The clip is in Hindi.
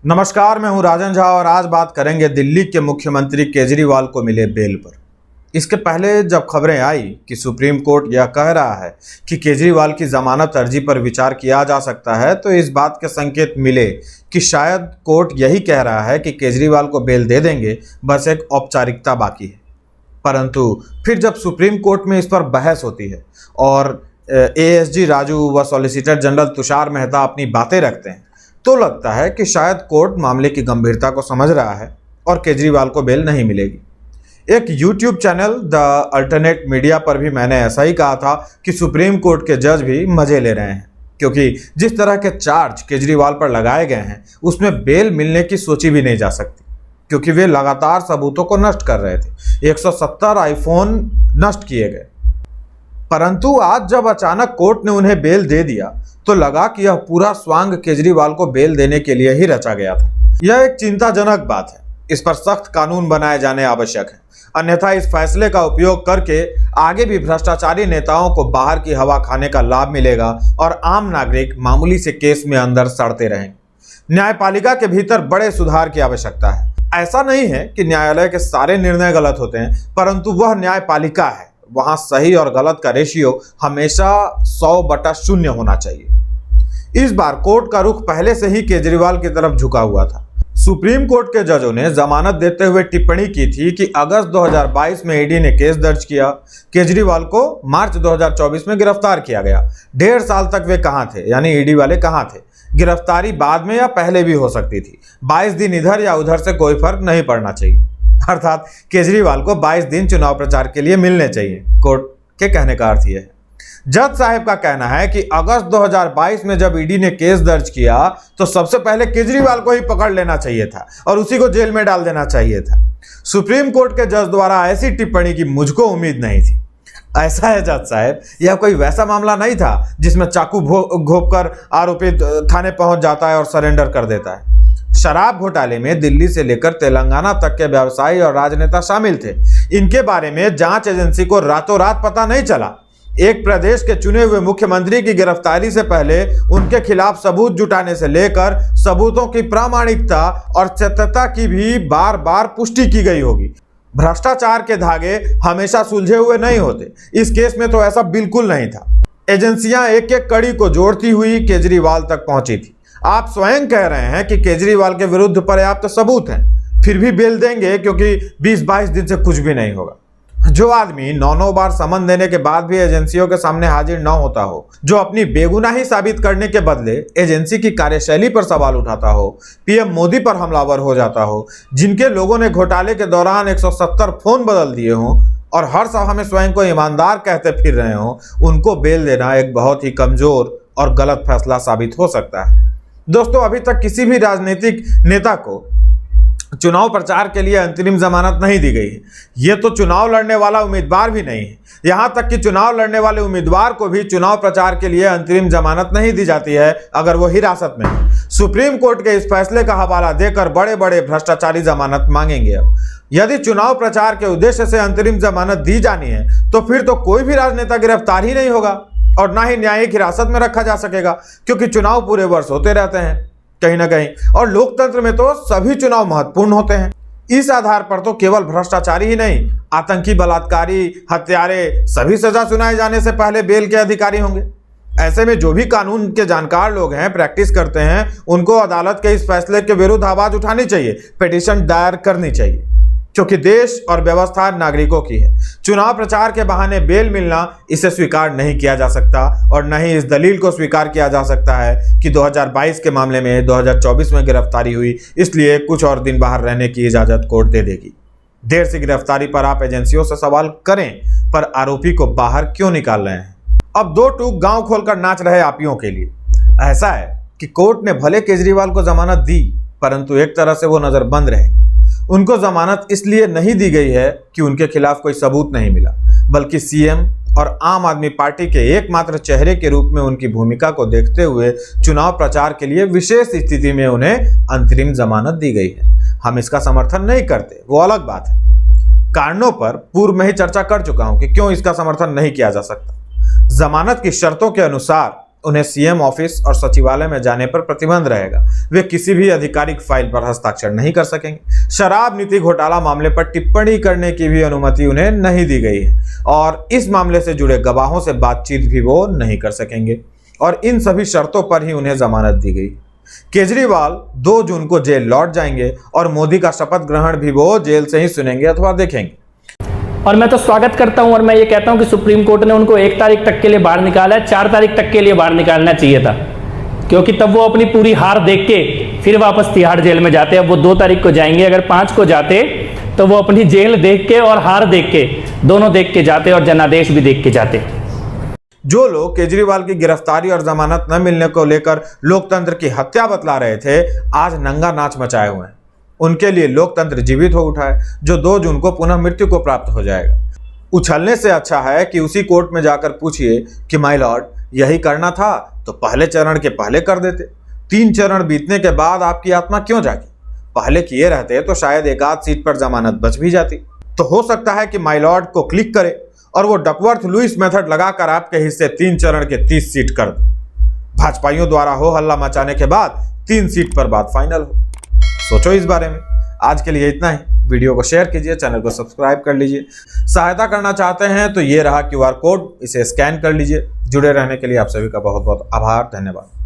नमस्कार, मैं हूं राजन झा और आज बात करेंगे दिल्ली के मुख्यमंत्री केजरीवाल को मिले बेल पर। इसके पहले जब खबरें आई कि सुप्रीम कोर्ट यह कह रहा है कि केजरीवाल की जमानत अर्जी पर विचार किया जा सकता है, तो इस बात के संकेत मिले कि शायद कोर्ट यही कह रहा है कि केजरीवाल को बेल दे देंगे, बस एक औपचारिकता बाकी है। परंतु फिर जब सुप्रीम कोर्ट में इस पर बहस होती है और एएसजी राजू व सॉलिसिटर जनरल तुषार मेहता अपनी बातें रखते हैं, तो लगता है कि शायद कोर्ट मामले की गंभीरता को समझ रहा है और केजरीवाल को बेल नहीं मिलेगी। एक YouTube channel the alternate media पर भी मैंने ऐसा ही कहा था कि सुप्रीम कोर्ट के जज भी मजे ले रहे हैं, क्योंकि जिस तरह के चार्ज केजरीवाल पर लगाए गए हैं उसमें बेल मिलने की सोची भी नहीं जा सकती, क्योंकि वे लगातार सबूतों को नष्ट कर रहे थे। 170 आईफोन नष्ट किए गए। परंतु आज जब अचानक कोर्ट ने उन्हें बेल दे दिया तो लगा कि यह पूरा स्वांग केजरीवाल को बेल देने के लिए ही रचा गया था। यह एक चिंताजनक बात है। इस पर सख्त कानून बनाए जाने आवश्यक है, अन्यथा इस फैसले का उपयोग करके आगे भी भ्रष्टाचारी नेताओं को बाहर की हवा खाने का लाभ मिलेगा और आम नागरिक मामूली से केस में अंदर सड़ते रहेंगे। न्यायपालिका के भीतर बड़े सुधार की आवश्यकता है। ऐसा नहीं है कि न्यायालय के सारे निर्णय गलत होते हैं, परंतु वह न्यायपालिका है, वहां सही और गलत का रेशियो हमेशा 100/0 होना चाहिए। इस बार कोर्ट का रुख पहले से ही केजरीवाल की तरफ झुका हुआ था। सुप्रीम कोर्ट के जजों ने जमानत देते हुए टिप्पणी की थी कि अगस्त 2022 में ईडी ने केस दर्ज किया, केजरीवाल को मार्च 2024 में गिरफ्तार किया गया। 1.5 साल तक वे कहां थे, यानी ईडी वाले कहां थे? गिरफ्तारी बाद में या पहले भी हो सकती थी। 22 दिन इधर या उधर से कोई फर्क नहीं पड़ना चाहिए, अर्थात केजरीवाल को 22 दिन चुनाव प्रचार के लिए मिलने चाहिए। कोर्ट के कहने का अर्थ यह है। जज साहब का कहना है कि अगस्त 2022 में जब ईडी ने केस दर्ज किया तो सबसे पहले केजरीवाल को ही पकड़ लेना चाहिए था और उसी को जेल में डाल देना चाहिए था। सुप्रीम कोर्ट के जज द्वारा ऐसी टिप्पणी की मुझको उम्मीद नहीं थी। ऐसा है जज साहब, यह कोई वैसा मामला नहीं था जिसमें चाकू घोंपकर आरोपी थाने पहुंच जाता है और सरेंडर कर देता है। शराब घोटाले में दिल्ली से लेकर तेलंगाना तक के व्यवसायी और राजनेता शामिल थे। इनके बारे में जांच एजेंसी को रातों रात पता नहीं चला। एक प्रदेश के चुने हुए मुख्यमंत्री की गिरफ्तारी से पहले उनके खिलाफ सबूत जुटाने से लेकर सबूतों की प्रामाणिकता और सत्यता की भी बार बार पुष्टि की गई होगी। भ्रष्टाचार के धागे हमेशा सुलझे हुए नहीं होते। इस केस में तो ऐसा बिल्कुल नहीं था। एजेंसियां एक एक कड़ी को जोड़ती हुई केजरीवाल तक पहुंची थी। आप स्वयं कह रहे हैं कि केजरीवाल के विरुद्ध पर्याप्त सबूत हैं, फिर भी बेल देंगे क्योंकि 20-22 दिन से कुछ भी नहीं होगा। जो आदमी 9 बार समन देने के बाद भी एजेंसियों के सामने हाजिर न होता हो, जो अपनी बेगुनाही साबित करने के बदले एजेंसी की कार्यशैली पर सवाल उठाता हो, पीएम मोदी पर हमलावर हो जाता हो, जिनके लोगों ने घोटाले के दौरान 170 फोन बदल दिए हों और हर सभा में स्वयं को ईमानदार कहते फिर रहे हों, उनको बेल देना एक बहुत ही कमजोर और गलत फैसला साबित हो सकता है। दोस्तों, अभी तक किसी भी राजनीतिक नेता को चुनाव प्रचार के लिए अंतरिम जमानत नहीं दी गई है। ये तो चुनाव लड़ने वाला उम्मीदवार भी नहीं है। यहां तक कि चुनाव लड़ने वाले उम्मीदवार को भी चुनाव प्रचार के लिए अंतरिम जमानत नहीं दी जाती है अगर वो हिरासत में है। सुप्रीम कोर्ट के इस फैसले का हवाला देकर बड़े बड़े भ्रष्टाचारी जमानत मांगेंगे। अब यदि चुनाव प्रचार के उद्देश्य से अंतरिम जमानत दी जानी है तो फिर तो कोई भी राजनेता गिरफ्तार ही नहीं होगा और ना ही न्यायिक हिरासत में रखा जा सकेगा, क्योंकि चुनाव पूरे वर्ष होते रहते हैं कहीं ना कहीं, और लोकतंत्र में तो सभी चुनाव महत्वपूर्ण होते हैं। इस आधार पर तो केवल भ्रष्टाचारी ही नहीं, आतंकी, बलात्कारी, हत्यारे सभी सजा सुनाए जाने से पहले बेल के अधिकारी होंगे। ऐसे में जो भी कानून के जानकार लोग हैं, प्रैक्टिस करते हैं, उनको अदालत के इस फैसले के विरुद्ध आवाज उठानी चाहिए, पिटीशन दायर करनी चाहिए, क्योंकि देश और व्यवस्था नागरिकों की है। चुनाव प्रचार के बहाने बेल मिलना, इसे स्वीकार नहीं किया जा सकता और न ही इस दलील को स्वीकार किया जा सकता है कि 2022 के मामले में 2024 में गिरफ्तारी हुई, इसलिए कुछ और दिन बाहर रहने की इजाजत कोर्ट दे देगी। देर से गिरफ्तारी पर आप एजेंसियों से सवाल करें, पर आरोपी को बाहर क्यों निकाल रहे हैं? अब 2 टूक गांव खोलकर नाच रहे आपियों के लिए। ऐसा है कि कोर्ट ने भले केजरीवाल को जमानत दी, परंतु एक तरह से वो नजरबंद रहे। उनको जमानत इसलिए नहीं दी गई है कि उनके खिलाफ कोई सबूत नहीं मिला, बल्कि सीएम और आम आदमी पार्टी के एकमात्र चेहरे के रूप में उनकी भूमिका को देखते हुए चुनाव प्रचार के लिए विशेष स्थिति में उन्हें अंतरिम जमानत दी गई है। हम इसका समर्थन नहीं करते, वो अलग बात है। कारणों पर पूर्व में ही चर्चा कर चुका हूं कि क्यों इसका समर्थन नहीं किया जा सकता। जमानत की शर्तों के अनुसार उन्हें सीएम ऑफिस और सचिवालय में जाने पर प्रतिबंध रहेगा। वे किसी भी आधिकारिक फाइल पर हस्ताक्षर नहीं कर सकेंगे। शराब नीति घोटाला मामले पर टिप्पणी करने की भी अनुमति उन्हें नहीं दी गई है और इस मामले से जुड़े गवाहों से बातचीत भी वो नहीं कर सकेंगे और इन सभी शर्तों पर ही उन्हें जमानत दी गई। केजरीवाल 2 जून को जेल लौट जाएंगे और मोदी का शपथ ग्रहण भी वो जेल से ही सुनेंगे अथवा देखेंगे। और मैं तो स्वागत करता हूं और मैं ये कहता हूं कि सुप्रीम कोर्ट ने उनको 1 तारीख तक के लिए बाहर निकाला है, 4 तारीख तक के लिए बाहर निकालना चाहिए था, क्योंकि तब वो अपनी पूरी हार देख के फिर वापस तिहाड़ जेल में जाते। अब वो 2 तारीख को जाएंगे, अगर 5 को जाते तो वो अपनी जेल देख के और हार देख के, दोनों देख के जाते और जनादेश भी देख के जाते। जो लोग केजरीवाल की गिरफ्तारी और जमानत न मिलने को लेकर लोकतंत्र की हत्या बतला रहे थे, आज नंगा नाच मचाए हुए हैं। उनके लिए लोकतंत्र जीवित हो उठा है, जो 2 जून को पुनः मृत्यु को प्राप्त हो जाएगा। उछलने से अच्छा है कि उसी कोर्ट में जाकर पूछिए कि माय लॉर्ड, यही करना था तो पहले चरण के पहले कर देते। 3 चरण बीतने के बाद आपकी आत्मा क्यों जागी? पहले किए रहते तो शायद 1 सीट पर जमानत बच भी जाती। तो हो सकता है कि माय लॉर्ड को क्लिक करे और वो डकवर्थ लुइस मेथड लगाकर आपके हिस्से 3 चरण के 30 सीट कर दे। भाजपाइयों द्वारा हो हल्ला मचाने के बाद 3 सीट पर बात फाइनल हो। सोचो इस बारे में। आज के लिए इतना ही। वीडियो को शेयर कीजिए, चैनल को सब्सक्राइब कर लीजिए। सहायता करना चाहते हैं तो ये रहा QR कोड, इसे स्कैन कर लीजिए। जुड़े रहने के लिए आप सभी का बहुत बहुत आभार, धन्यवाद।